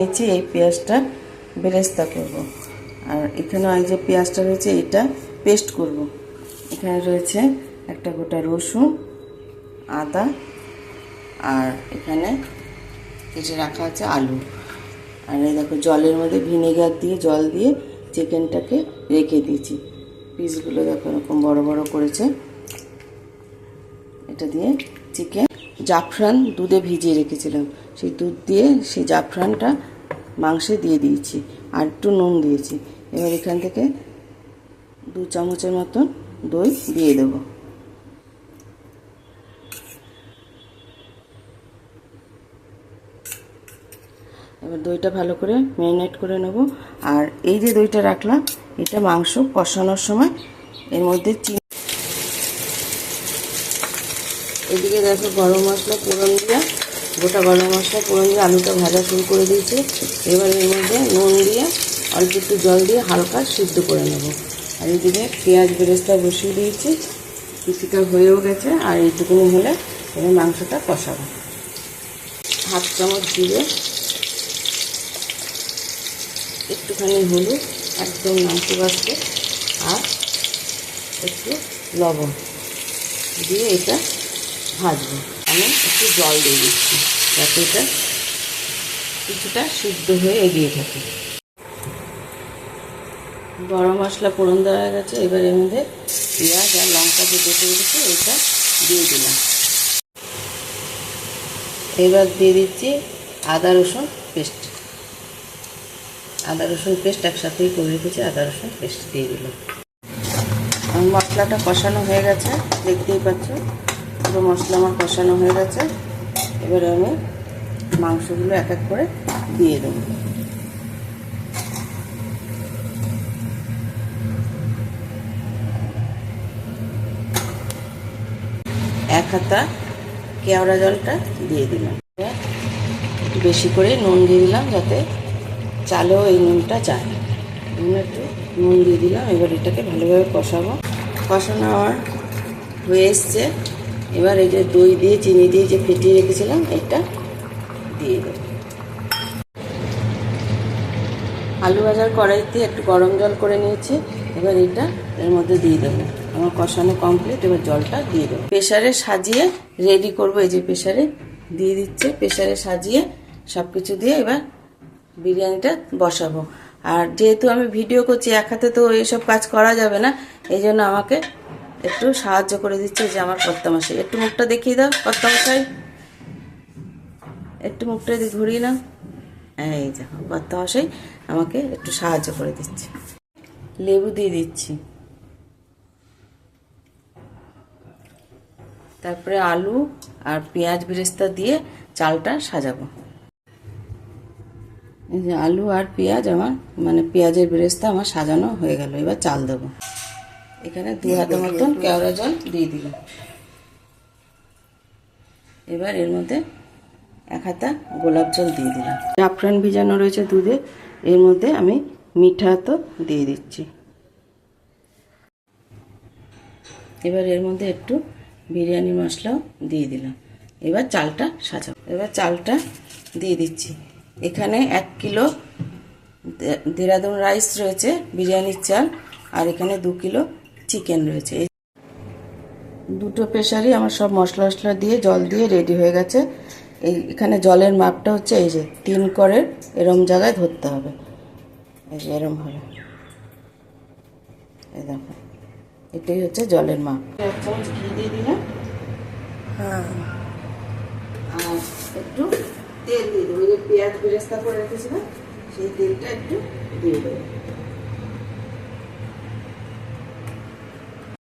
নিয়েছি এই পেঁয়াজটা বেরেস্তা করব। আর এখানে এই যে পেঁয়াজটা রয়েছে এটা পেস্ট করব। এখানে রয়েছে একটা গোটা রসুন, আদা, আর এখানে কেটে রাখা আছে আলু। আর এই দেখো জলের মধ্যে ভিনেগার দিয়ে জল দিয়ে চিকেনটাকে রেখে দিয়েছি। পিসগুলো দেখো এরকম বড় বড় করেছে। এটা দিয়ে চিকেন জাফরান দুধে ভিজিয়ে রেখেছিলাম, সেই দুধ দিয়ে সেই জাফরানটা মাংসে দিয়ে দিয়েছি আর একটু নুন দিয়েছি। এবার এখান থেকে 2 চামচের মতন দই দিয়ে দেব। এবার দইটা ভালো করে ম্যারিনেট করে নেব। আর এই যে দইটা রাখলাম এটা মাংস কষানোর সময় এর মধ্যে এদিকে দেখো গরম মশলা ফোড়ন দিয়ে, গোটা গরম মশলা ফোড়ন দিয়ে আলুটা ভাজা শুরু করে দিয়েছি। এবার এর মধ্যে নুন দিয়ে অল্প একটু জল দিয়ে হালকা সিদ্ধ করে নেব। আর এদিকে পেঁয়াজ বেরেস্তা বসিয়ে দিয়েছি, কিছুটা হয়েও গেছে। আর এইটুকুনি হলে এবার মাংসটা কষাবো। 1/2 চামচ জিরে, একটুখানি হলুদ একদম নামতে বাসতে, আর একটু লবণ দিয়ে এটা ভাজবো। আমি একটু জল দিয়ে দিচ্ছি যাতে এটা কিছুটা সিদ্ধ হয়ে এগিয়ে থাকে। গরম মশলা ফোড়ন দেওয়া হয়ে গেছে। এবার এর মধ্যে পেঁয়াজ আর লঙ্কা যে বেটে রেখেছি এটা দিয়ে দিলাম। এবার দিয়ে দিচ্ছি আদা রসুন পেস্ট। আদা রসুন পেস্ট একসাথেই করে রেখেছি, আদা রসুন পেস্ট দিয়ে দিলাম। মশলাটা কষানো হয়ে গেছে, দেখতেই পাচ্ছ পুরো মশলা আমার কষানো হয়ে গেছে। এবার আমি মাংসগুলো এক এক করে দিয়ে দেব। এক হাতা কেওড়া জলটা দিয়ে দিলাম। একটু বেশি করে নুন দিয়ে দিলাম যাতে চালেও এই নুনটা যায়। একটু নুন দিয়ে দিলাম। এবার এটাকে ভালোভাবে কষাবো। কষানো আমার হয়ে এসছে। এবার এই যে দই দিয়ে চিনি দিয়ে যে ফেটিয়ে রেখেছিলাম এটা দিয়ে দেব। আলু ভাজার কড়াইতে একটু গরম জল করে নিয়েছি। এবার এটা এর মধ্যে দিয়ে দেবো। আমার কষানো কমপ্লিট। এবার জলটা দিয়ে দেবো। প্রেসারে সাজিয়ে রেডি করবো। এই যে প্রেসারে দিয়ে দিচ্ছে, প্রেসারে সাজিয়ে সব কিছু দিয়ে এবার বিরিয়ানিটা বসাবো। আর যেহেতু আমি ভিডিও করছি এক হাতে তো এইসব কাজ করা যাবে না, এই জন্য আমাকে একটু সাহায্য করে দিচ্ছে যে আমার কর্তামশাই। একটু মুখটা দেখিয়ে দাও কর্তামশাই, একটু মুখটা ঘুরিয়ে নাও। এই দেখো কর্তামশাই আমাকে একটু সাহায্য করে দিচ্ছে। লেবু দিয়ে দিচ্ছি। তারপরে আলু আর পেঁয়াজ বেরেস্তা দিয়ে চালটা সাজাবো। এই যে আলু আর পেঁয়াজ আমার পেঁয়াজের বেরেস্তা আমার সাজানো হয়ে গেল। এবার চাল দেবো। এখানে 2 হাতা মতন কেওড়া জল দিয়ে দিলাম। এবার এর মধ্যে 1 হাতা গোলাপ জল দিয়ে দিলাম। জাফরান ভিজানো রয়েছে দুধে, এর মধ্যে আমি মিঠা তো দিয়ে দিচ্ছি। এবার এর মধ্যে একটু বিরিয়ানি মশলাও দিয়ে দিলাম। এবার চালটা সাজাবো। এবার চালটা দিয়ে দিচ্ছি। এখানে 1 কিলো দেরাদুন রাইস রয়েছে বিরিয়ানির চাল, আর এখানে 2 কিলো চিকেন রয়েছে। এই দুটো প্রেসারই আমার সব মশলা মশলা দিয়ে জল দিয়ে রেডি হয়ে গেছে। এখানে জলের মাপটা হচ্ছে এই যে 3 করের এরম জায়গায় ধরতে হবে। এই যে এরম হবে, এই দেখো এটাই হচ্ছে জলের মাপ। 1 চামচ ঘি দিয়ে দিলাম। আর একটু তেল দিয়ে দেবো। যে পেঁয়াজ বেরেস্তা করে রেখেছিলাম সেই তেলটা একটু দিয়ে দেবো।